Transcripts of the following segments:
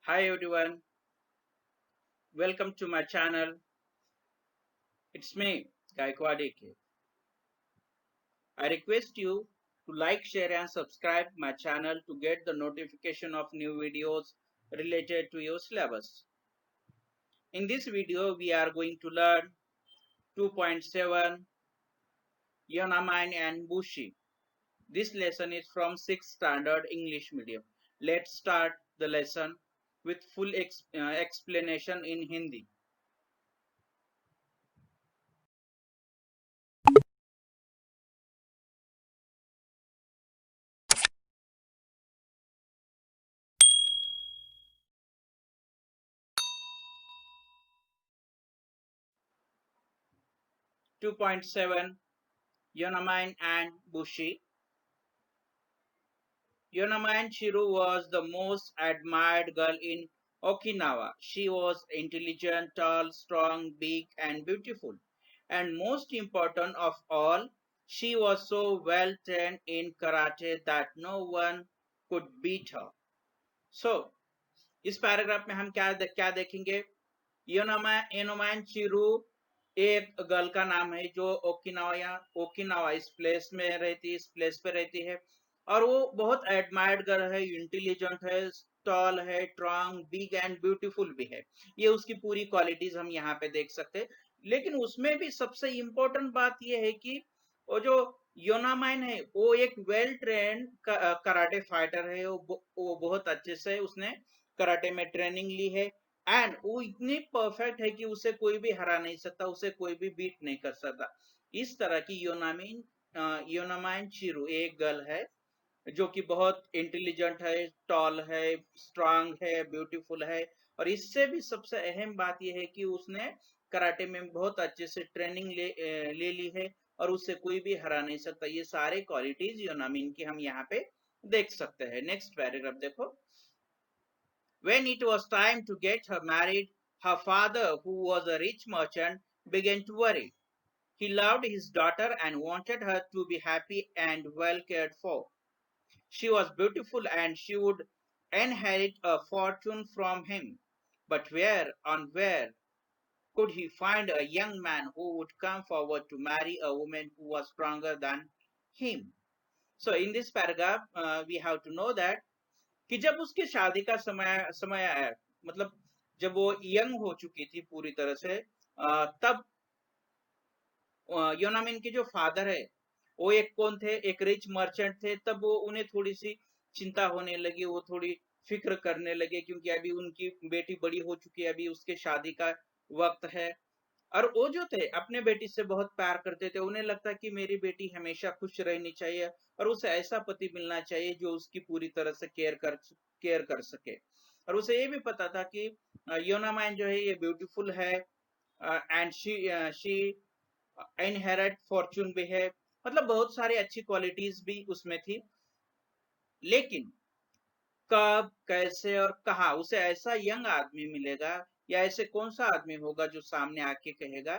Hi everyone, welcome to my channel. It's me, Gaikwad AK. I request you to like, share and subscribe my channel to get the notification of new videos related to your syllabus. In this video, we are going to learn 2.7 Yonamine and Bushi. This lesson is from 6th standard English medium. Let's start the lesson with full explanation in Hindi. 2.7 Yonamine and Bushi. Yonamayan Chiru was the most admired girl in Okinawa. She was intelligent, tall, strong, big, and beautiful. And most important of all, she was so well trained in karate that no one could beat her. So, इस paragraph में हम क्या देखेंगे? योनामान चिरू एक girl का नाम है जो ओकिनावा इस प्लेस में रहती है, इस प्लेस पे रहती है और वो बहुत एडमायर्ड गर्ल है, इंटेलिजेंट है, टॉल है, स्ट्रांग, बिग एंड ब्यूटीफुल भी है। ये उसकी पूरी क्वालिटीज हम यहाँ पे देख सकते हैं। लेकिन उसमें भी सबसे इम्पोर्टेंट बात ये है कि वो जो योनामाइन है वो एक वेल ट्रेन्ड कराटे फाइटर है। वो बहुत अच्छे से उसने कराटे में ट्रेनिंग ली है एंड वो इतनी परफेक्ट है कि उसे कोई भी हरा नहीं सकता, उसे कोई भी बीट नहीं कर सकता। इस तरह की योनामाइन चिरू एक गर्ल है जो कि बहुत इंटेलिजेंट है, टॉल है, स्ट्रांग है, ब्यूटीफुल है और इससे भी सबसे अहम बात यह है कि उसने कराटे में बहुत अच्छे से ट्रेनिंग ले ली है और उससे कोई भी हरा नहीं सकता। ये सारे क्वालिटीज योनामिन की हम यहाँ पे देख सकते हैं। नेक्स्ट पैराग्राफ देखो। When it was time to get her married, her father, who was a rich merchant, began to worry. He loved his daughter and wanted her to be happy and well cared for. She was beautiful and she would inherit a fortune from him. But where could he find a young man who would come forward to marry a woman who was stronger than him? So in this paragraph, we have to know that कि जब उसकी शादी का समय समय आया, मतलब जब वो यंग हो चुकी थी पूरी तरह से, तब योनामिन के जो फादर है वो एक कौन थे, एक रिच मर्चेंट थे। तब वो उन्हें थोड़ी सी चिंता होने लगी, वो थोड़ी फिक्र करने लगे क्योंकि अभी उनकी बेटी बड़ी हो चुकी है, अभी उसके शादी का वक्त है। और वो जो थे अपने बेटी से बहुत प्यार करते थे, उन्हें लगता कि मेरी बेटी हमेशा खुश रहनी चाहिए और उसे ऐसा पति मिलना चाहिए जो उसकी पूरी तरह से केयर कर सके। और उसे ये भी पता था कि योनामाइन जो है ये ब्यूटीफुल है एंड शी इनहेरिट फॉर्चून भी है, मतलब बहुत सारी अच्छी क्वालिटीज भी उसमें थी। लेकिन कब, कैसे और कहा उसे ऐसा यंग आदमी मिलेगा या ऐसे कौन सा आदमी होगा जो सामने आके कहेगा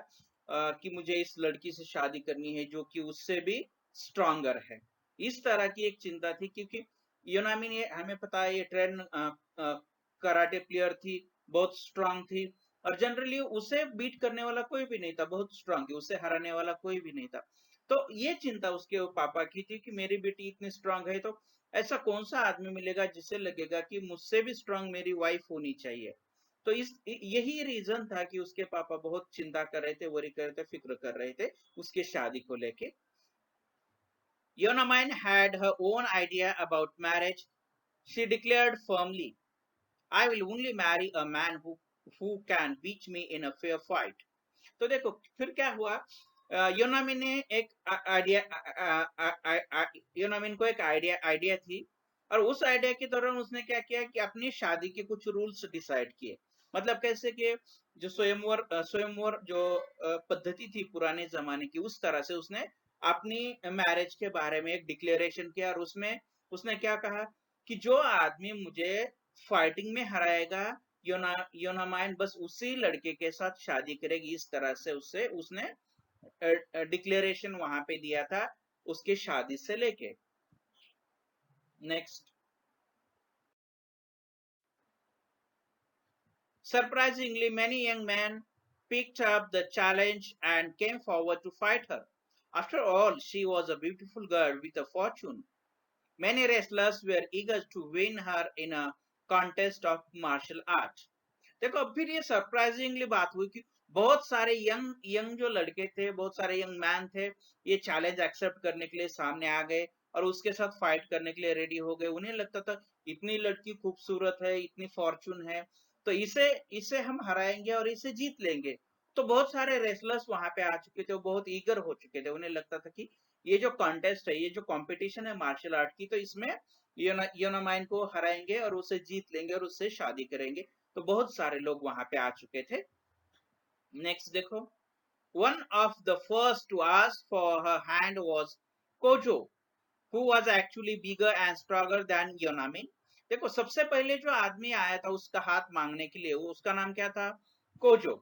कि मुझे इस लड़की से शादी करनी है जो कि उससे भी स्ट्रॉन्गर है। इस तरह की एक चिंता थी क्योंकि योनामी ने, हमें पता है, ये ट्रेन कराटे प्लेयर थी, बहुत स्ट्रांग थी और जनरली उसे बीट करने वाला कोई भी नहीं था, बहुत स्ट्रांग थी, उसे हराने वाला कोई भी नहीं था। तो ये चिंता उसके पापा की थी कि मेरी बेटी इतनी स्ट्रांग है तो ऐसा कौन सा आदमी मिलेगा जिसे लगेगा कि मुझसे भी स्ट्रांग मेरी वाइफ होनी चाहिए। तो इस यही रीजन था कि उसके पापा बहुत चिंता कर रहे थे, वरी कर रहे थे, फिक्र कर रहे थे उसके शादी को लेके। Yonamin had her own idea about marriage. She declared firmly, I will only marry a man who can beat me in a fair fight. तो देखो फिर क्या हुआ। योनामिन ने एक आइडिया, योनामिन को एक आइडिया थी और उस आइडिया के दौरान उसने क्या किया कि अपनी शादी के कुछ रूल्स डिसाइड किए। मतलब कैसे कि जो स्वयंवर जो पद्धति थी पुराने जमाने की, उस तरह से उसने अपनी मैरिज के बारे में एक डिक्लेरेशन किया और उसमें उसने क्या कहा कि जो आदमी मुझे फाइटिंग में हराएगा, योनामाइन बस उसी लड़के के साथ शादी करेगी। इस तरह से उससे उसने डिक्लेरेशन वहां पे दिया था उसके शादी से लेके। Next. Surprisingly, many young men picked up the challenge and came forward to fight her. After all, she was a beautiful girl with a fortune. Many wrestlers were eager to win her in a contest of martial art. देखो फिर ये surprisingly बात हुई कि बहुत सारे young young जो लड़के थे, बहुत सारे यंग मैन थे, ये चैलेंज एक्सेप्ट करने के लिए सामने आ गए और उसके साथ फाइट करने के लिए रेडी हो गए। उन्हें लगता था इतनी लड़की खूबसूरत है, इतनी फॉर्चून है, तो इसे इसे हम हराएंगे और इसे जीत लेंगे। तो बहुत सारे रेसलर्स वहां पे आ चुके थे, वो बहुत ईगर हो चुके थे। उन्हें लगता था कि ये जो कॉन्टेस्ट है, ये जो कॉम्पिटिशन है मार्शल आर्ट की, तो इसमें योनामाइन को हराएंगे और उसे जीत लेंगे और उससे शादी करेंगे। तो बहुत सारे लोग वहां पे आ चुके थे। नेक्स्ट देखो, one of the first to ask for her hand was Kojo, who was actually bigger and stronger than Yonamine. देखो सबसे पहले जो आदमी आया था उसका हाथ मांगने के लिए, वो उसका नाम क्या था? कोजो।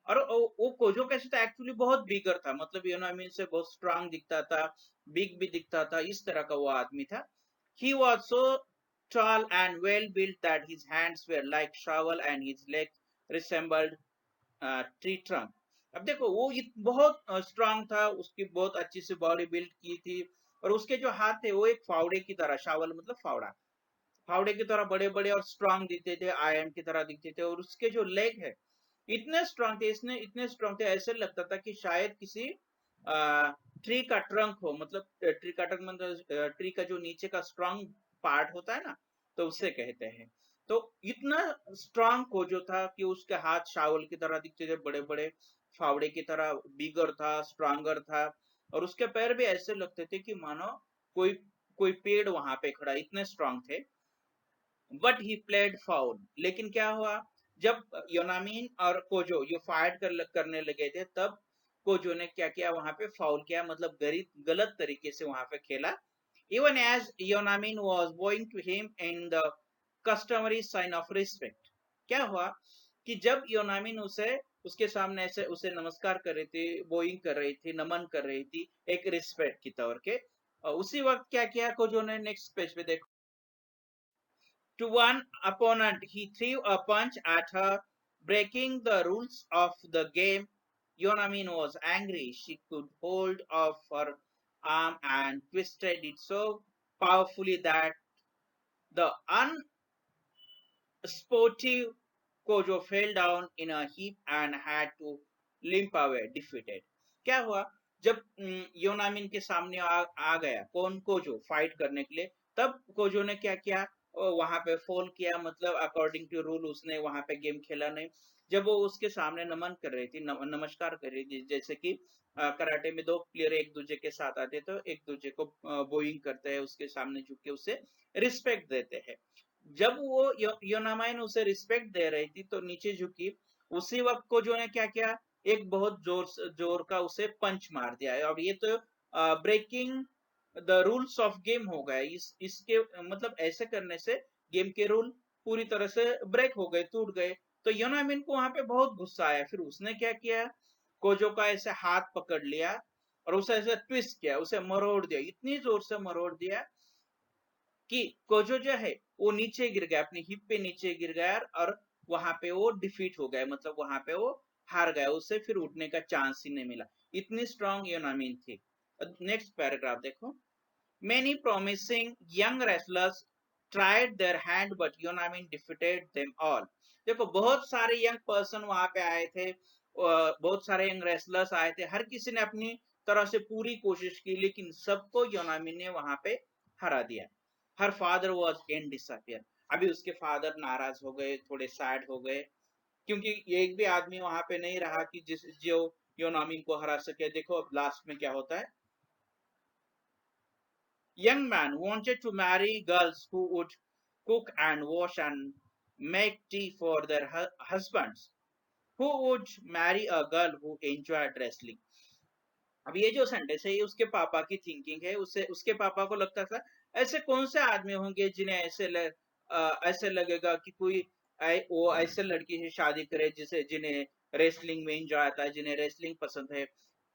और वो कोजो कैसे था? एक्चुअली बहुत बिगर था, मतलब योनामिन से बहुत स्ट्रांग दिखता था, बिग भी दिखता था, इस तरह का वो आदमी था। He was so tall and well built that his hands were like shovel and his legs resembled tree trunk. अब देखो वो बहुत स्ट्रांग था, उसकी बहुत अच्छी सी बॉडी बिल्ड की थी, और उसके जो हाथ थे वो एक फावड़े की तरह, शावल मतलब फावड़ा, फावड़े की तरह बड़े बड़े और स्ट्रांग दिखते थे, आयरन की तरह दिखते थे। और उसके जो लेग है इतने स्ट्रांग थे, इसने इतने स्ट्रांग थे, ऐसे लगता था कि शायद किसी ट्री का ट्रंक हो, मतलब ट्री का ट्रंक मतलब ट्री का जो नीचे का स्ट्रांग पार्ट होता है ना, तो उसे कहते हैं। तो इतना स्ट्रांग कोजो था कि उसके हाथ शावल की तरह दिखते थे, बड़े बड़े फावड़े की तरह, बिगर था, स्ट्रांगर था। और उसके पैर भी ऐसे लगते थे कि मानो कोई कोई पेड़ वहां पे खड़ा, इतने स्ट्रांग थे। बट ही प्लेड फाउल, लेकिन क्या हुआ, जब योनामीन और कोजो ये फाइट करने लगे थे, तब कोजो ने क्या किया, वहां पे फाउल किया, मतलब गलत तरीके से वहां पे खेला। Even as Yonamine was bowing to him in the customary sign of respect. क्या हुआ कि जब योनामीन उसे उसके सामने ऐसे उसे नमस्कार कर रही थी, बोइंग कर रही थी, नमन कर रही थी एक रिस्पेक्ट की तौर के, उसी वक्त क्या किया कोजो ने, नेक्स्ट पेज पे देखो, to one opponent, he threw a punch at her, breaking the rules of the game. Yonamin was angry. She could hold off her arm and twisted it so powerfully that the unsportive Kojo fell down in a heap and had to limp away defeated. क्या हुआ, जब योनामिन के सामने आ गया कौन, Kojo, fight करने के लिए, तब कोजो ने क्या किया, वहां पे फॉल किया, मतलब अकॉर्डिंग टू रूल उसने वहां पे गेम खेला नहीं। जब वो उसके सामने नमन कर रही थी, नमस्कार कर रही थी, जैसे कि कराटे में दो प्लेयर एक दूसरे के साथ आते तो एक दूसरे को बोइंग करते हैं, उसके सामने झुक के उसे रिस्पेक्ट देते हैं। जब वो योनामाइन उसे रिस्पेक्ट दे रही थी तो नीचे झुकी, उसी वक्त को जो ने क्या किया, एक बहुत जोर का उसे पंच मार दिया है। और ये तो breaking the rules of game हो गया, इसके मतलब ऐसे करने से गेम के रूल पूरी तरह से ब्रेक हो गए, टूट गए। तो योनामिन को वहां पे बहुत गुस्सा आया, फिर उसने क्या किया, कोजो का ऐसे हाथ पकड़ लिया और उसे ऐसे ट्विस्ट किया, उसे मरोड़ दिया, इतनी जोर से मरोड़ दिया कि कोजो जो है वो नीचे गिर गया, अपनी हिप पे नीचे गिर गया, और वहां पे वो डिफीट हो गया, मतलब वहां पे वो हार गया, उसे फिर उठने का चांस ही नहीं मिला, इतनी स्ट्रांग योनामिन थी। नेक्स्ट पैराग्राफ देखो, many promising young wrestlers tried their hand but Yonamine defeated them all. देखो बहुत सारे यंग पर्सन वहां पे आए थे, बहुत सारे यंग रेसलर्स आए थे, हर किसी ने अपनी तरह से पूरी कोशिश की, लेकिन सबको योनामिन ने वहां पे हरा दिया। Her father was in disappear, अभी उसके फादर नाराज हो गए, थोड़े सैड हो गए, क्योंकि एक भी आदमी वहां पे नहीं रहा कि जिस जो योनामिन को हरा सके। देखो अब लास्ट में क्या होता है, young man wanted to marry girls who would cook and wash and make tea for their husbands. Who would marry a girl who enjoyed wrestling? अब ये जो सेंटेंस है ये उसके पापा की थिंकिंग है, उसे उसके पापा को लगता था ऐसे कौन से आदमी होंगे जिन्हें ऐसे लगेगा कि कोई वो ऐसे लड़की से शादी करे जिसे जिन्हें रेसलिंग में एंजॉय आता है, जिन्हें रेसलिंग पसंद है।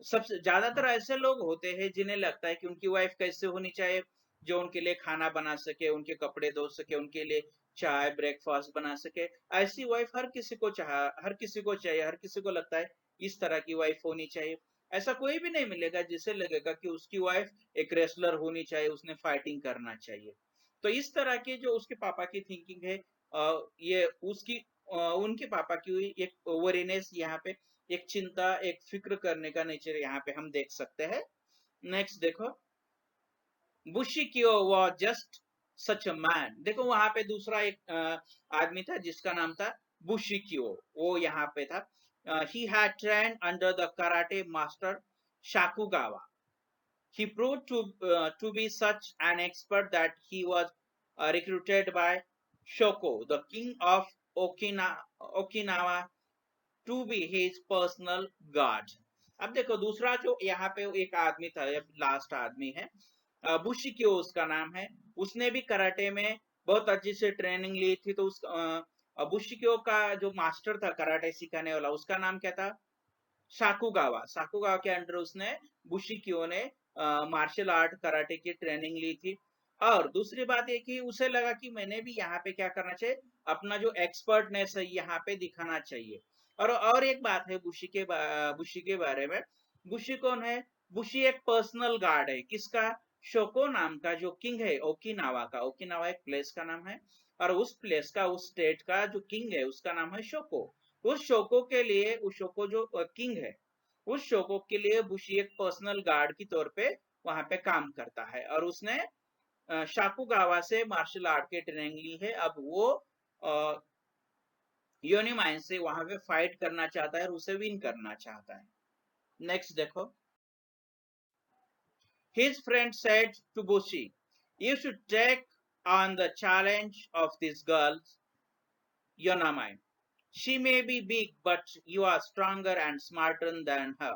सबसे ज्यादातर ऐसे लोग होते हैं जिन्हें लगता है कि उनकी वाइफ कैसे होनी चाहिए, जो उनके लिए खाना बना सके, उनके कपड़े धो सके, उनके लिए चाय ब्रेकफास्ट बना सके। ऐसी वाइफ हर किसी को चाहिए, हर किसी को लगता है इस तरह की वाइफ होनी चाहिए। ऐसा कोई भी नहीं मिलेगा जिसे लगेगा कि उसकी वाइफ एक रेसलर होनी चाहिए, उसने फाइटिंग करना चाहिए। तो इस तरह की जो उसके पापा की थिंकिंग है, ये उसकी उनके पापा की एक ओवरीनेस यहाँ पे, एक चिंता, एक फिक्र करने का नेचर यहाँ पे हम देख सकते हैं। नेक्स्ट देखो, Bushikiyo was just such a man. देखो वहां पे दूसरा एक आदमी था जिसका नाम था बुशिकियो, वो यहाँ पे था। He had trained under the karate master Shakugawa. He proved to be such an expert that he was recruited by Shoko, the king of Okinawa, to be his personal guard. अब देखो दूसरा जो यहाँ पे एक आदमी था, लास्ट आदमी है, बुशिक्यो उसका नाम है। उसने भी कराटे में बहुत अच्छी से ट्रेनिंग ली थी। तो उस बुशिक्यो का जो मास्टर था कराटे सिखाने वाला, उसका नाम क्या था? साकुगावा। साकुगावा के अंडर उसने, बुशिक्यो ने मार्शल आर्ट कराटे की ट्रेनिंग ली थी। और दूसरी बात ये कि उसे लगा कि मैंने भी यहाँ पे क्या करना चाहिए, अपना जो एक्सपर्टनेस है यहाँ पे दिखाना चाहिए। और एक बात है बुशी के बारे में। बुशी कौन है? बुशी एक पर्सनल गार्ड है। किसका? शोको नाम का जो किंग है ओकिनावा का। ओकिनावा एक प्लेस का नाम है, और उस प्लेस का, उस स्टेट का जो किंग है उसका नाम है शोको। उस शोको के लिए, उस शोको जो किंग है, उस शोको के लिए बुशी एक पर्सनल गार्ड की तौर पे वहां पे काम करता है। और उसने शाकुगावा से मार्शल आर्ट की ट्रेनिंग ली है। अब वो योनीमाइन से वहां पे फाइट करना चाहता है और उसे विन करना चाहता है। नेक्स्ट देखो, his friend said to Bushi, you should take on the challenge of this girl, Yonamine. She may be big, but you are stronger and smarter than her.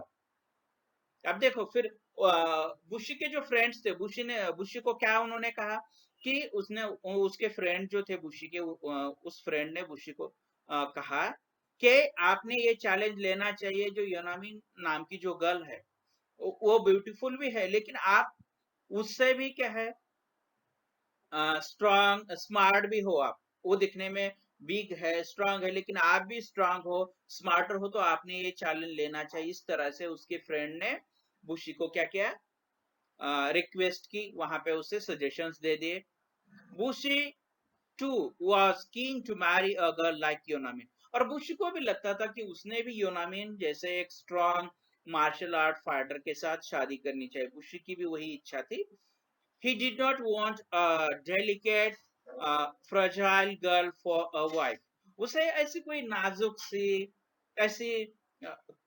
अब देखो फिर बुशी के जो फ्रेंड्स थे, बुशी को क्या उन्होंने कहा कि उसने, उसके फ्रेंड जो थे बुशी के, उस फ्रेंड ने बुशी को कहा कि आपने ये चैलेंज लेना चाहिए। जो योनामी नाम की जो गर्ल है, वो ब्यूटीफुल भी है, लेकिन आप उससे भी क्या है, स्ट्रांग स्मार्ट भी हो आप। वो दिखने में बिग है, स्ट्रांग है, लेकिन आप भी स्ट्रांग हो, स्मार्टर हो, तो आपने ये चैलेंज लेना चाहिए। इस तरह से उसके फ्रेंड ने बुशी को क्या किया, रिक्वेस्ट की, वहां पे उसे सजेशंस दे दिए। Bushi too was keen to marry a girl like Yonamine. और बुशी को भी लगता था कि उसने भी योनामिन जैसे एक स्ट्रांग मार्शल आर्ट फाइटर के साथ शादी करनी चाहिए। बुशी की भी वही इच्छा थी। He did not want a delicate, fragile girl for a wife. उसे ऐसी कोई नाजुक सी, ऐसी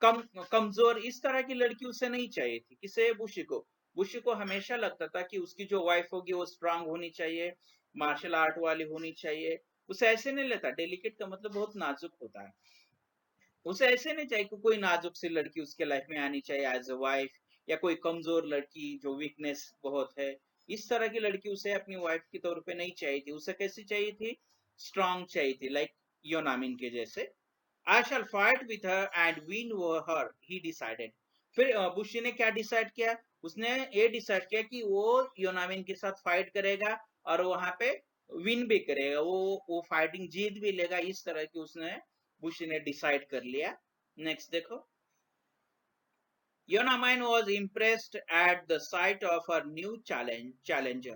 कम कमजोर इस तरह की लड़की उसे नहीं चाहिए थी। किसे? बुशी को। बुशी को हमेशा लगता था कि उसकी जो वाइफ होगी वो स्ट्रांग होनी चाहिए, मार्शल आर्ट वाली होनी चाहिए। उसे ऐसे नहीं लेता, डेलिकेट का मतलब बहुत नाजुक होता है। उसे ऐसे नहीं चाहिए कि कोई नाजुक सी लड़की उसके लाइफ में आनी चाहिए एज अ वाइफ, या कोई कमजोर लड़की जो वीकनेस बहुत है। इस तरह की लड़की उसे अपनी वाइफ के तौर पे नहीं चाहिए थी। उसे कैसी चाहिए थी? स्ट्रांग चाहिए थी, लाइक योनामिन के जैसे। I shall fight with her and win her, he decided. फिर बुशी ने क्या डिसाइड किया? उसने ये डिसाइड किया कि वो योनामिन के साथ फाइट करेगा और वहां पे विन भी करेगा, वो फाइटिंग जीत भी लेगा। इस तरह की उसने, बुशी ने डिसाइड कर लिया। नेक्स्ट देखो, योनामाइन was impressed at the sight of her new challenger.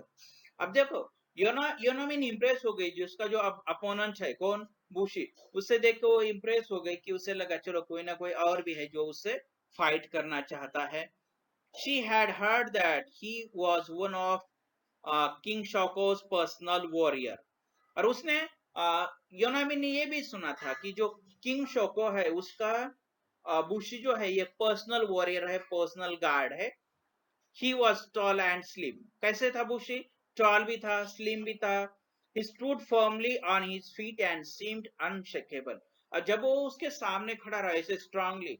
अब देखो, योनामिन इम्प्रेस हो गई, जिसका जो अपोनेंट है कौन? बुशी। उससे देख के वो इम्प्रेस हो गई कि उसे लगा चलो कोई ना कोई और भी है जो उससे फाइट करना चाहता है। She had heard that he was one of King Shoko's personal warrior. और उसने, योनामी ने ये भी सुना था कि जो किंग शोको है उसका बुशी जो है ये पर्सनल वॉरियर है, पर्सनल गार्ड है। He was tall and slim. कैसे था बुशी? टॉल भी था, स्लिम भी था। He stood firmly on his feet and seemed unshakeable. और जब वो उसके सामने खड़ा रहा ऐसे स्ट्रांगली,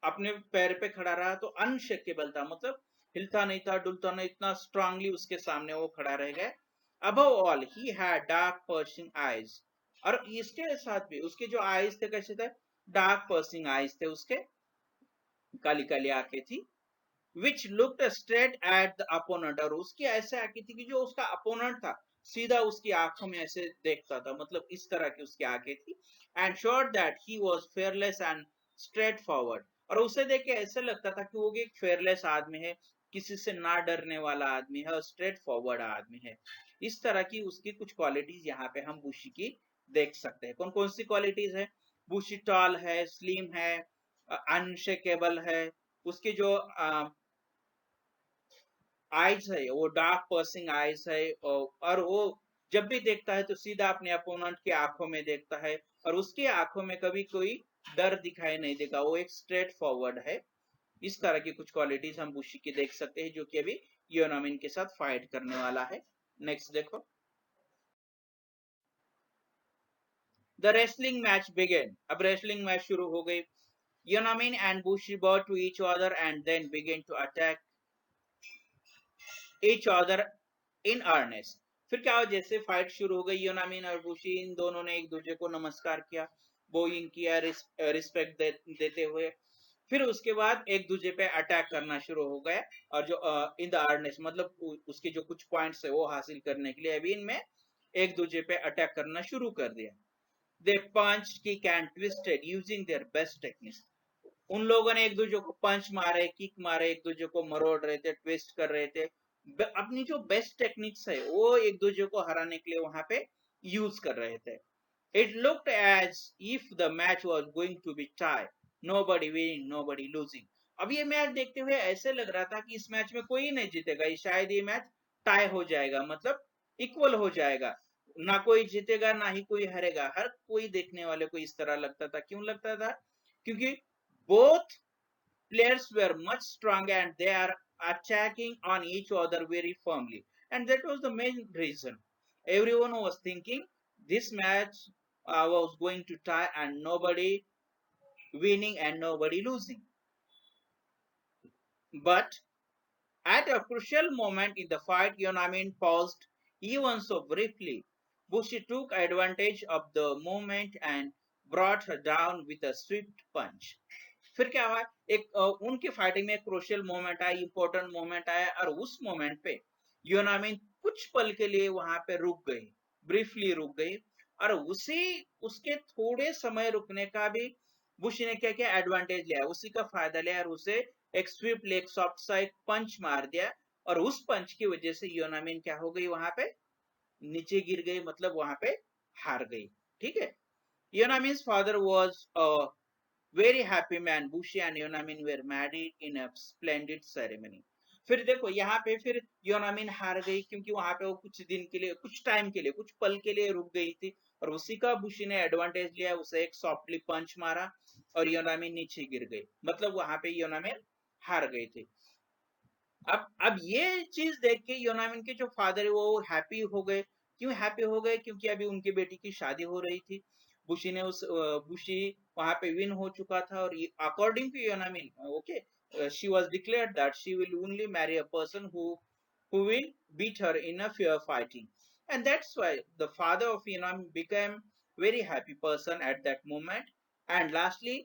अपने पैर पे खड़ा रहा, तो अनशेकेबल था, मतलब हिलता नहीं था, डुलता नहीं, इतना स्ट्रांगली उसके सामने वो खड़ा रह गया। Above all he had dark pursuing eyes. और इसके साथ भी उसके जो आईज थे कैसे थे? डार्क पर्सिंग आईज थे उसके, काली काली आंखें थी। Which looked straight at the opponent. और उसकी ऐसे आंखें थी कि जो उसका अपोनेंट था सीधा उसकी आंखों में ऐसे देखता था, मतलब इस तरह की उसकी आंखें थी। And sure that he was fearless and straight forward, और उसे देख के ऐसे लगता था कि वो एक फेयरलेस आदमी है, किसी से ना डरने वाला आदमी है और स्ट्रेट फॉरवर्ड आदमी है। इस तरह की उसकी कुछ क्वालिटीज यहाँ पे हम बुशी की देख सकते हैं। कौन कौन सी क्वालिटीज है? बुशी टॉल है, स्लिम है, अनशेकेबल है, उसकी जो आइज है वो डार्क पर्सिंग आइज है, और वो जब भी देखता है तो सीधा अपने अपोनेंट के आंखों में देखता है, और उसकी आंखों में कभी कोई डर दिखाई नहीं देगा, वो एक स्ट्रेट फॉरवर्ड है। इस तरह की कुछ क्वालिटीज हम बुशी की देख सकते हैं, जो कि अभी योनामिन के साथ फाइट करने वाला है। नेक्स्ट देखो, द रेसलिंग मैच बिगेन। अब रेसलिंग मैच शुरू हो गई। Yonamine and Bushi bowed to each other and then began to attack each other in earnest. फिर क्या हुआ, जैसे फाइट शुरू हो गई, योनामिन और बुशी इन दोनों ने एक दूसरे को नमस्कार किया, बोइंग किया, रिस्पेक्ट देते हुए। फिर उसके बाद एक दूसरे पे अटैक करना शुरू हो गया, और जो इन द अर्नेस्ट मतलब उसके जो कुछ पॉइंट्स है वो हासिल करने के लिए अभी इनमें एक दूसरे पे अटैक करना शुरू कर दिया। They punch, kick and twisted using their best techniques. उन लोगों ने एक दूसरे को पंच मारे, किक मारे, एक दूसरे को मरोड़ रहे थे, ट्विस्ट कर रहे थे, अपनी जो बेस्ट टेक्निक्स है वो एक दूसरे को हराने के लिए वहां पे यूज कर रहे थे। It looked as if the match was going to be tie, nobody winning nobody losing. अब ये मैच देखते हुए ऐसे लग रहा था कि इस मैच में कोई नहीं जीतेगा, शायद ये मैच टाई हो जाएगा, मतलब इक्वल हो जाएगा, ना कोई जीतेगा ना ही कोई हारेगा। हर कोई देखने वाले को इस तरह लगता था। क्यों लगता था? क्योंकि both players were much strong and they are attacking on each other very firmly. And that was the main reason. Everyone was thinking this match was going to tie and nobody winning and nobody losing. But at a crucial moment in the fight, Yonamin paused even so briefly. Bushi took advantage of the moment and brought her down with a swift punch. फिर क्या हुआ, एक उनकी fighting में crucial moment आया, important moment आया, और उस मोमेंट पे योनामिन कुछ पल के लिए वहां पे रुक गई, ब्रीफली रुक गई, और उसी उसके थोड़े समय रुकने का भी बुशी ने क्या किया, एडवांटेज लिया, उसी का फायदा लिया, और उसे एक स्विफ्ट लेग सॉफ्ट सा एक पंच मार दिया, और उस पंच की वजह से योनामिन क्या हो गई, वहां पे नीचे गिर गई, मतलब वहां पे हार गई। ठीक है। Yonamine's father was very happy man. Bushi and Yonamin were married in a splendid ceremony. फिर देखो यहाँ पे फिर योनामिन हार गई, क्योंकि वहां पे वो कुछ दिन के लिए, कुछ टाइम के लिए, कुछ पल के लिए रुक गई थी, और उसी का बुशी ने एडवांटेज लिया, उसे एक सॉफ्टली पंच मारा और योनामिन नीचे गिर गई, मतलब वहां पे योनामिन हार गई थी। अब ये चीज देख के योनामिन के जो फादर है वो हैप्पी हो गए। क्यों हैप्पी हो गए? क्योंकि अभी उनकी बेटी की शादी हो रही थी। बुशी ने उस बुशी वहां पे विन हो चुका था, और according to Yonamin, okay, she was declared that she will only marry a person who will beat her in a fair fighting, and that's why the father of Yonamin became very happy person at that moment. And lastly,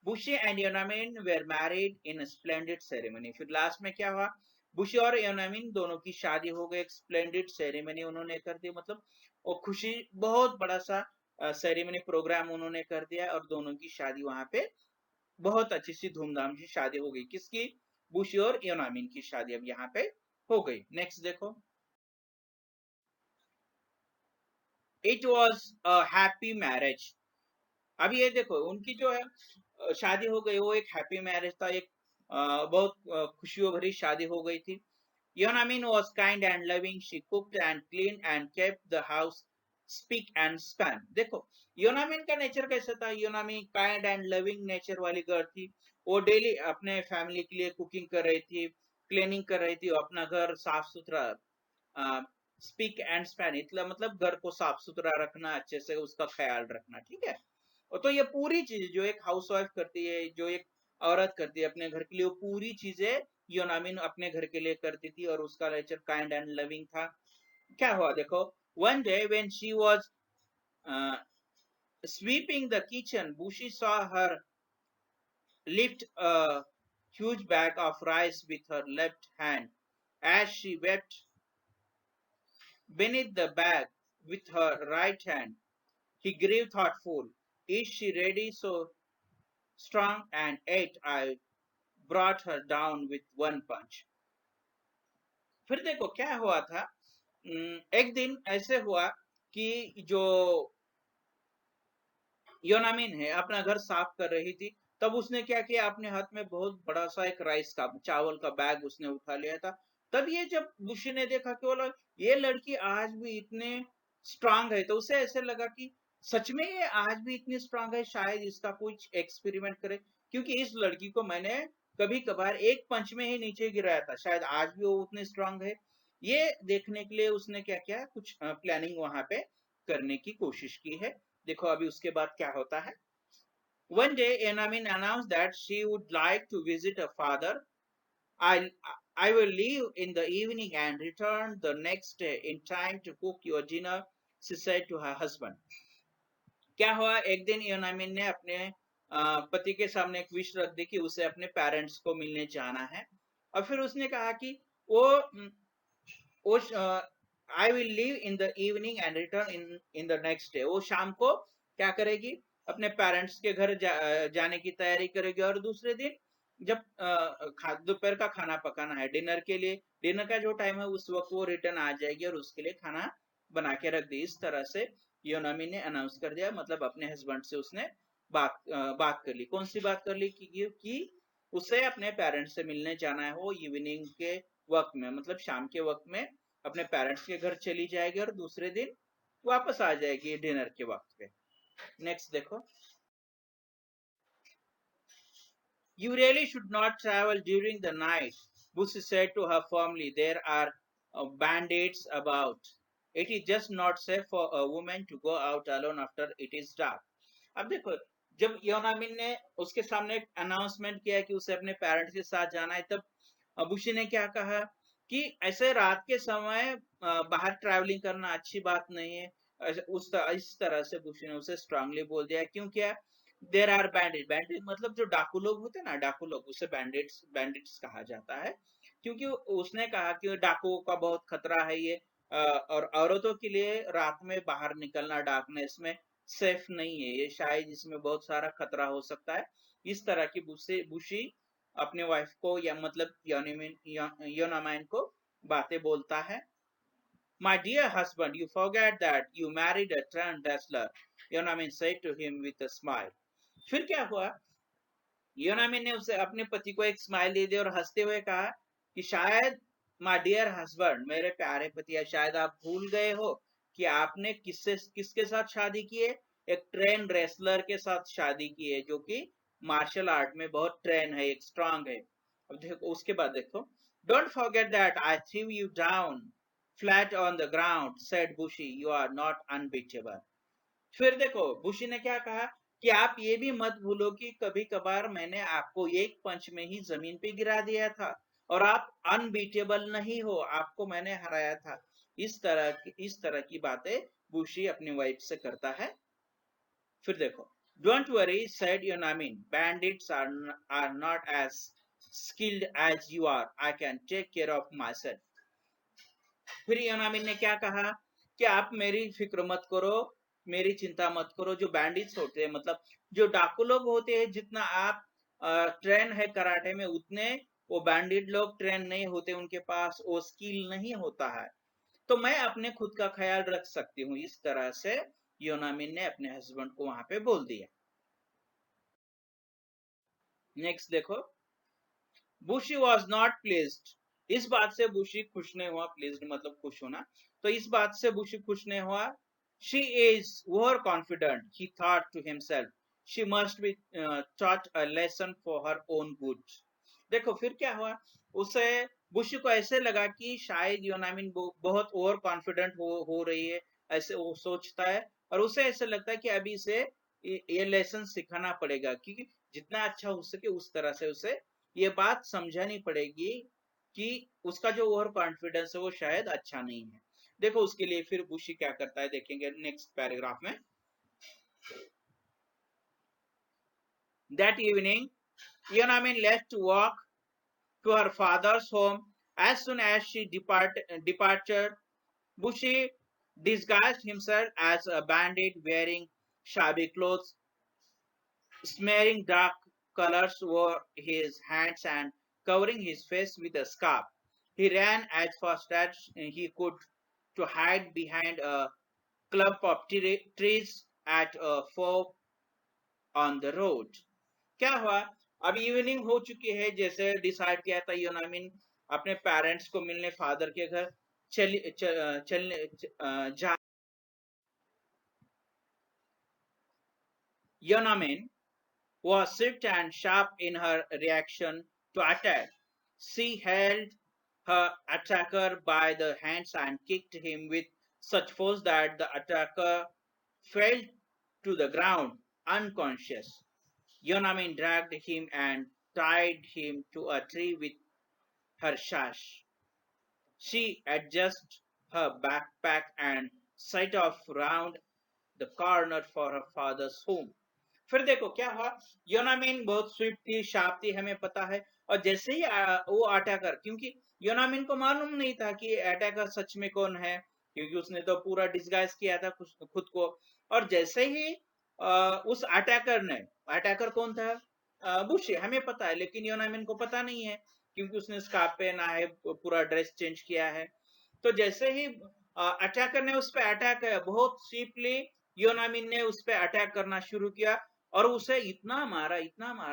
Bushi and Yonamin were married in splendid ceremony. फिर last में क्या हुआ, बुशी और योनामिन दोनों की शादी हो गई, एक स्प्लेंडेड सेरेमनी उन्होंने कर दी, मतलब वो खुशी, बहुत बड़ा सा सेरेमनी प्रोग्राम उन्होंने कर दिया, और दोनों की शादी वहां पे बहुत अच्छी सी धूमधाम से शादी हो गई। किसकी? बुशी और योनामिन की शादी अब यहाँ पे हो गई। नेक्स्ट देखो, it was a happy marriage. अब ये देखो उनकी जो है शादी हो गई, वो एक हैप्पी मैरिज था, एक बहुत खुशियों भरी शादी हो गई थी। योनामिन was kind and loving. She cooked and cleaned and kept the house spick and span. देखो योनामिन का नेचर कैसा था? योनामिन काइंड एंड लविंग नेचर वाली गर्ल थी। वो डेली अपने फैमिली के लिए कुकिंग कर रही थी, क्लीनिंग कर रही थी, अपना घर साफ सुथरा, स्पिक एंड स्पैन मतलब घर को साफ सुथरा रखना, अच्छे से उसका ख्याल रखना। ठीक है। और तो ये पूरी चीज जो एक हाउसवाइफ करती है, जो एक औरत करती है अपने घर के लिए, वो पूरी चीजें योनामिन अपने घर के लिए करती थी, और उसका नेचर काइंड एंड लविंग था। क्या हुआ देखो, one day when she was sweeping the kitchen, Bushi saw her lift a huge bag of rice with her left hand. As she wept, beneath the bag with her right hand. He grew thoughtful. Is she ready? So strong and yet I brought her down with one punch. फिर देखो क्या हुआ था। एक दिन ऐसे हुआ कि जो योनामिन है अपना घर साफ कर रही थी, तब उसने क्या किया, अपने हाथ में बहुत बड़ा सा एक राइस का चावल का बैग उसने उठा लिया था। तब ये जब बुशी ने देखा कि बोला ये लड़की आज भी इतने स्ट्रांग है, तो उसे ऐसे लगा कि सच में ये आज भी इतनी स्ट्रांग है, शायद इसका कुछ एक्सपेरिमेंट करे, क्योंकि इस लड़की को मैंने कभी कभार एक पंच में ही नीचे गिराया था, शायद आज भी वो उतनी स्ट्रांग है। ये देखने के लिए उसने क्या किया, कुछ प्लानिंग वहां पे करने की कोशिश की है। देखो अभी उसके बाद क्या होता है। One day Enamin announced that she would like to visit her father. I I will leave in the evening and return the next day in time to cook your dinner, she said to her husband. क्या हुआ, एक दिन योनामिन ने अपने पति के सामने एक विश रख दी कि उसे अपने पेरेंट्स को मिलने जाना है, और फिर उसने कहा कि वो वो I will leave in the evening and return in the next day. वो शाम को क्या करेगी, अपने पेरेंट्स के घर जाने की तैयारी करेगी, और दूसरे दिन जब दोपहर का खाना पकाना है डिनर के लिए, डिनर का जो टाइम है उस वक्त वो रिटर्न आ जाएगी और उसके लिए खाना बना के रख दी। इस तरह से योनामी ने अनाउंस कर दिया, मतलब अपने हस्बैंड से उसने बात कर ली। कौन सी बात कर ली कि उसे अपने पेरेंट्स से मिलने जाना है, वो इवनिंग के वक्त में, मतलब शाम के वक्त में अपने पेरेंट्स के घर चली जाएगी और दूसरे दिन वापस आ जाएगी डिनर के वक्त पे। नेक्स्ट देखो, you really should not travel during the night, Bussy said to her firmly. There are bandits about. It is just not safe for a woman to go out alone after it is dark. अब देखो, जब योनामिन ने उसके सामने announcement किया कि उसे अपने पेरेंट्स के साथ जाना है, तब बुशी ने क्या कहा कि ऐसे रात के समय बाहर ट्रैवलिंग करना अच्छी बात नहीं है। इस तरह से बुशी ने उसे स्ट्रांगली बोल दिया। क्यों किया, देर आर बैंडिट, बैंडिट मतलब जो डाकू लोग होते हैं ना, डाकू लोग, उसे बैंडिट्स बैंडिट्स कहा जाता है, क्योंकि उसने कहा कि डाकुओं का बहुत खतरा है ये, और औरतों के लिए रात में बाहर निकलना डार्कनेस में सेफ नहीं है, ये शायद इसमें बहुत सारा खतरा हो सकता है। इस तरह की बुशी अपने वाइफ को, या मतलब योनामाइन को बातें बोलता है। My dear husband, you forget that you married a trained wrestler, योनामिन said to him with a smile. फिर क्या हुआ, योनामिन ने उसे अपने पति को एक स्माइल दे दी और हंसते हुए कहा कि शायद माय डियर हस्बैंड, मेरे प्यारे पति, शायद आप भूल गए हो कि आपने किसके साथ शादी की है, एक ट्रेन रेसलर के साथ शादी की है, जो कि मार्शल आर्ट में बहुत ट्रेन है, एक स्ट्रांग है। अब देखो उसके बाद देखो, don't forget that I threw you down flat on the ground, said bushy, you are not unbeatable. फिर देखो बुशी ने क्या कहा कि आप ये भी मत भूलो कि कभी कभार मैंने आपको एक पंच में ही जमीन पे गिरा दिया था, और आप अनबीटेबल नहीं हो, आपको मैंने हराया था। इस तरह की बातें बुशी अपनी वाइफ से करता है। फिर देखो, don't worry said Yonamin, bandits are not as skilled as you are, I can take care of myself. फिर योनामिन ने क्या कहा कि आप मेरी फिक्र मत करो, मेरी चिंता मत करो। जो बैंडिट्स होते हैं, मतलब जो डाकू लोग होते हैं, जितना आप ट्रेन है कराटे में, उतने वो बैंडिट लोग ट्रेन नहीं होते, उनके पास वो स्किल नहीं होता है, तो मैं अपने खुद का ख्याल रख सकती हूँ। इस तरह से योनामिन ने अपने हस्बैंड को वहां पे बोल दिया। नेक्स्ट देखो, बुशी वॉज नॉट प्लीज्ड। इस बात से बुशी खुश नहीं हुआ, प्लीज्ड मतलब खुश होना, तो इस बात से बुशी खुश नहीं हुआ। She is overconfident, he thought to himself, she must be taught a lesson for her own good. देखो फिर क्या हुआ, उसे बुशी को ऐसे लगा कि शायद योनामिन बहुत ओवर कॉन्फिडेंट हो रही है, ऐसे वो सोचता है, और उसे ऐसे लगता है कि अभी इसे ये लेसन सिखाना पड़ेगा, क्योंकि जितना अच्छा हो सके उस तरह से उसे ये बात समझानी पड़ेगी कि उसका जो ओवर कॉन्फिडेंस है वो शायद अच्छा नहीं है। देखो उसके लिए फिर बुशी क्या करता है, देखेंगे नेक्स्ट पैराग्राफ में। That evening Yonamin left to walk to her father's home. As soon as she departed, Bushi disguised himself as a bandit wearing shabby clothes, smearing dark colors over his hands and covering his face with a scarf. He ran as fast as he could to hide behind a clump of trees at a fork on the road. क्या हुआ? अब evening हो चुकी है, जैसे decide किया था योनामिन अपने पेरेंट्स को मिलने फादर के घर चलने जा योनामिन was swift and sharp in her reaction to attack. She held her attacker by the hands and kicked him with such force that the attacker fell to the ground unconscious. Yonamin dragged him and tied him to a tree with her sash. She adjusted her backpack and set off round the corner for her father's home. फिर देखो क्या हुआ, योनामिन बहुत Swift थी, sharp थी, हमें पता है। और जैसे ही वो अटैकर, क्योंकि योनामिन को मालूम नहीं था कि अटैकर सच में कौन है, क्योंकि उसने तो पूरा डिस्गाइज किया था खुद को। और जैसे ही उस अटैकर ने, अटैकर कौन था? बुशी, हमें पता है, लेकिन योनामिन को पता नहीं है, क्योंकि उसने स्कार्फ पहना है, पूरा ड्रेस चेंज किया है। तो जैसे ही अटैकर ने उस पर अटैक किया, बहुत स्वीपली योनामिन ने उस पर अटैक करना शुरू किया और उसे इतना मारा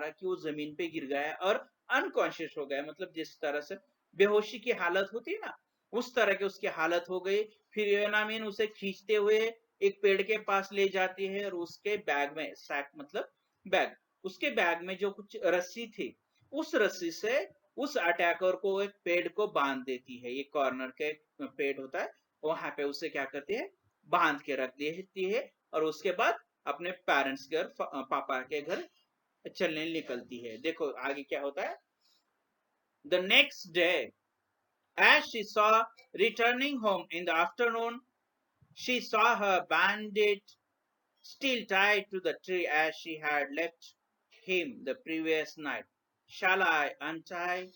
कि वो जमीन पे गिर गया और अनकॉन्शियस हो गया। मतलब जिस तरह से बेहोशी की हालत होती है ना, उस तरह की उसकी हालत हो गई। फिर योनामिन उसे खींचते हुए एक पेड़ के पास ले जाती है और उसके बैग में, सैक मतलब बैग, उसके बैग में जो कुछ रस्सी थी, उस रस्सी से उस अटैकर को एक पेड़ को बांध देती है। ये कॉर्नर के पेड़ होता है, वहां पे उसे क्या करती है, बांध के रख देती है। और उसके बाद अपने पेरेंट्स के घर, पापा के घर चलने निकलती है। देखो आगे क्या होता है। The next day as she saw returning home in the afternoon, she saw her bandit still tied to the tree as she had left him the previous night. Shall I untie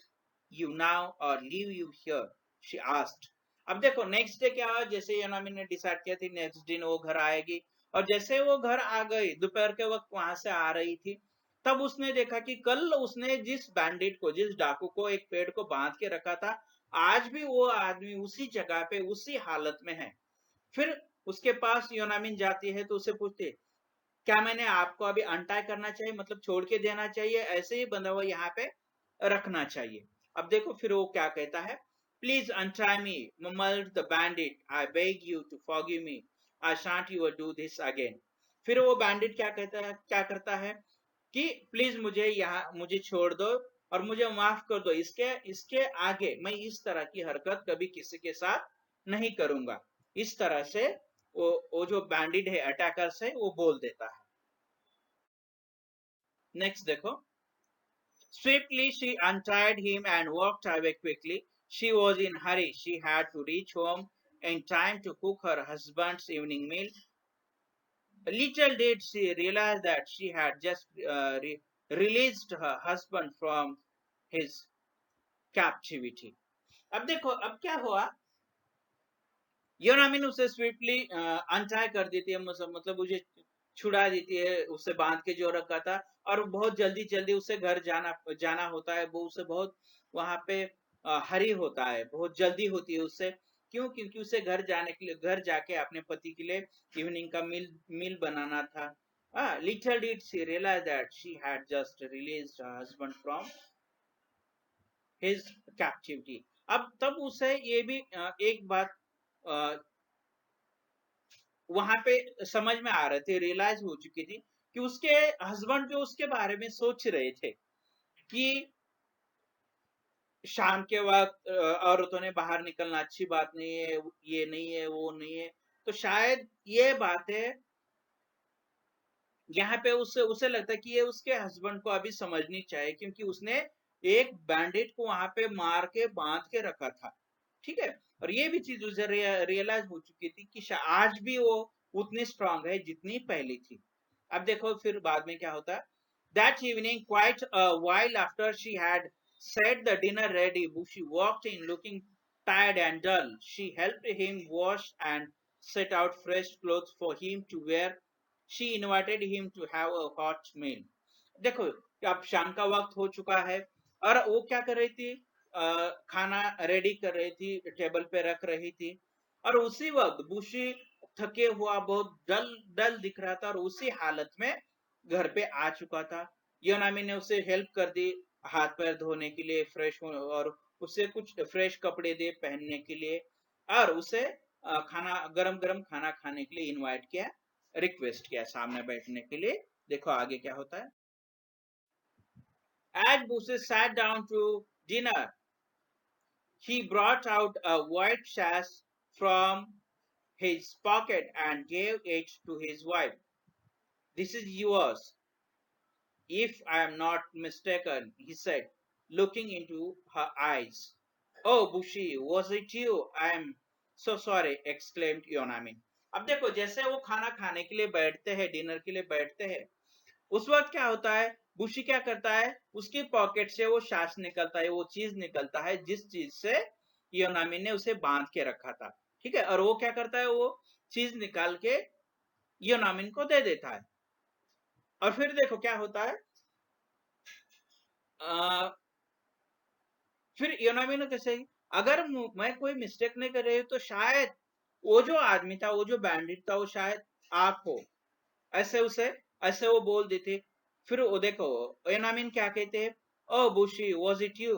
you now or leave you here? She asked. अब देखो next day क्या हुआ, जैसे योनामी ने decide किया थी next दिन वो घर आएगी, और जैसे वो घर आ गई, दोपहर के वक्त वहां से आ रही थी, तब उसने देखा कि कल उसने जिस बैंडिट को, जिस डाकू को एक पेड़ को बांध के रखा था, आज भी वो आदमी उसी जगह पे उसी हालत में है। फिर उसके पास योनामिन जाती है तो उसे पूछती है, क्या मैंने आपको अभी अनटाई करना चाहिए, मतलब छोड़ के देना चाहिए, ऐसे ही बंधा हुआ यहाँ पे रखना चाहिए? अब देखो फिर वो क्या कहता है। Please untie me, mumbled the bandit. I beg you to forgive me. I shan't ever do this again. फिर वो बैंडिट क्या कहता है, क्या करता है कि प्लीज मुझे छोड़ दो और मुझे माफ कर दो, इसके इसके आगे मैं इस तरह की हरकत कभी किसी के साथ नहीं करूंगा। इस तरह से वो जो बैंडिट है, अटैकर से, वो बोल देता है। नेक्स्ट देखो। Swiftly she untied him and walked away quickly. She was in a hurry. She had to reach home in time to cook her husband's evening meal. Little did she realize that she had just released her husband from his captivity. अब देखो अब क्या हुआ, योनामिन उसे swiftly untie कर देती है, मतलब मुझे छुड़ा देती है, उसे बांध के जो रखा था। और बहुत जल्दी जल्दी उसे घर जाना जाना होता है, वो उसे बहुत वहां पे हरी होता है, बहुत जल्दी होती है उससे। क्यों? क्योंकि उसे घर जाने के लिए, घर जाके अपने पति के लिए इवनिंग का मील बनाना था। Little did she realize that she had just released her husband from his captivity. अब तब उसे ये भी एक बात वहां पे समझ में आ रहे थे, रियलाइज हो चुकी थी कि उसके हस्बैंड जो उसके बारे में सोच रहे थे कि शाम के वक्त औरतों ने बाहर निकलना अच्छी बात नहीं है, ये नहीं है, वो नहीं है। तो शायद ये बात है, यहाँ पे उसे उसे लगता है कि ये उसके हस्बैंड को अभी समझनी चाहिए, क्योंकि उसने एक बैंडिट को वहां पे मार के बांध के रखा था। ठीक है, और ये भी चीज उसे रियलाइज हो चुकी थी कि आज भी वो उतनी स्ट्रांग है जितनी पहली थी। अब देखो फिर बाद में क्या होता है। That evening quite a while after she had set the dinner ready, Bushi walked in looking tired and dull. She helped him wash and set out fresh clothes for him to wear. She invited him to have a hot meal. देखो अब शाम का वक्त हो चुका है और वो क्या कर रही थी, खाना रेडी कर रही थी, टेबल पे रख रही थी। और उसी वक्त बुशी थके हुआ बहुत डल डल दिख रहा था और उसी हालत में घर पे आ चुका था। योनामी ने उसे हेल्प कर दी हाथ पैर धोने के लिए, फ्रेश हो, और उसे कुछ फ्रेश कपड़े दे पहनने के लिए, और उसे खाना गरम गरम खाना खाने के लिए इनवाइट किया, रिक्वेस्ट किया सामने बैठने के लिए। देखो आगे क्या होता है। As Busse sat down to dinner, he brought out a white sash from his pocket and gave it to his wife. This is yours, if I am not mistaken, he said, looking into her eyes. Oh, Bushi, was it you? I am so sorry, exclaimed Yonamin. अब देखो जैसे वो खाना खाने के लिए बैठते हैं, डिनर के लिए बैठते हैं, उस वक्त क्या होता है, बुशी क्या करता है, उसकी पॉकेट से वो शाश निकलता है, वो चीज निकलता है जिस चीज से योनामिन ने उसे बांध के रखा था। ठीक है, और वो क्या करता है, वो चीज निकाल के योनामिन को दे देता है। और फिर देखो क्या होता है, फिर योनामिन ने कैसे, अगर मैं कोई मिस्टेक नहीं कर रही हूं तो शायद वो जो आदमी था, वो जो बैंडिट था, वो शायद आप हो, ऐसे उसे ऐसे वो बोल देते। फिर वो देखो योनामिन क्या कहते हैं, ओ बुशी वॉज इट यू।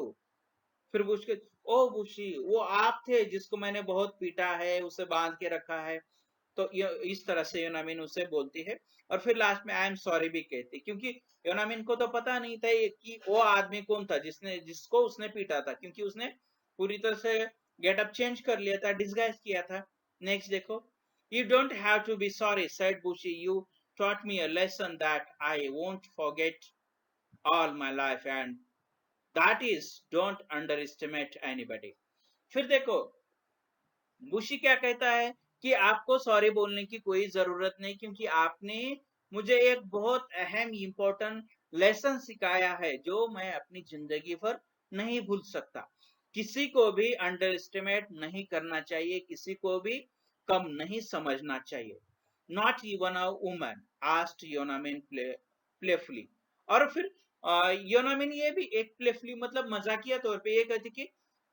फिर बुश के, ओ बुशी वो आप थे जिसको मैंने बहुत पीटा है, उसे बांध के रखा है। तो इस तरह से योनामिन उसे बोलती है। और फिर लास्ट में आई एम सॉरी भी कहती, क्योंकि योनामिन को तो पता नहीं था कि वो आदमी कौन था जिसको उसने पीटा था, क्योंकि उसने पूरी तरह से गेटअप चेंज कर लिया था, डिस्गाइज किया था। नेक्स्ट देखो, you don't have to be sorry said bushy, you taught me a lesson that I won't forget all my life, and that is don't underestimate anybody. फिर देखो बुशी क्या कहता है कि आपको सॉरी बोलने की कोई जरूरत नहीं, क्योंकि आपने मुझे एक बहुत अहम इंपॉर्टेंट लेसन सिखाया है जो मैं अपनी जिंदगी भर नहीं भूल सकता। किसी को भी अंडर एस्टिमेट नहीं करना चाहिए, किसी को भी कम नहीं समझना चाहिए। Not even a woman, asked Yonamin playfully. और फिर योनामिन ये भी एक प्लेफुली मतलब मजाकिया तौर पे ये कहती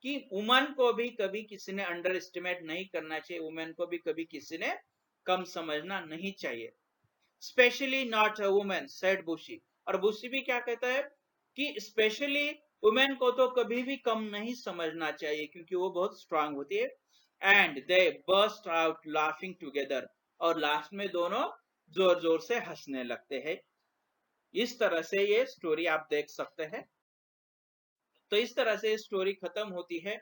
कि वुमन को भी कभी किसी ने अंडर एस्टिमेट नहीं करना चाहिए, वुमेन को भी कभी किसी ने कम समझना नहीं चाहिए। Specially not a women said Bushi. और बुशी भी क्या कहता है कि स्पेशली वुमेन को तो कभी भी कम नहीं समझना चाहिए, क्योंकि वो बहुत स्ट्रांग होती है। And they burst out laughing together. और लास्ट में दोनों जोर जोर से हंसने लगते हैं। इस तरह से ये स्टोरी आप देख सकते हैं। तो इस तरह से स्टोरी खत्म होती है।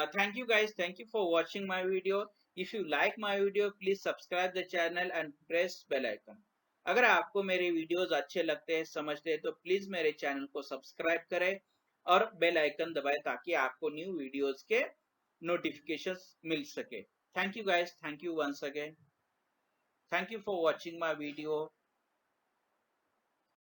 Thank you guys, thank you for watching my video. If you like my video please subscribe the channel and press bell icon. अगर आपको मेरे वीडियोस अच्छे लगते हैं, समझते हैं, तो प्लीज मेरे चैनल को सब्सक्राइब करें और बेल आइकन दबाएं ताकि आपको न्यू वीडियोस के नोटिफिकेशंस मिल सके। Thank you guys, thank you once again, thank you for watching my video.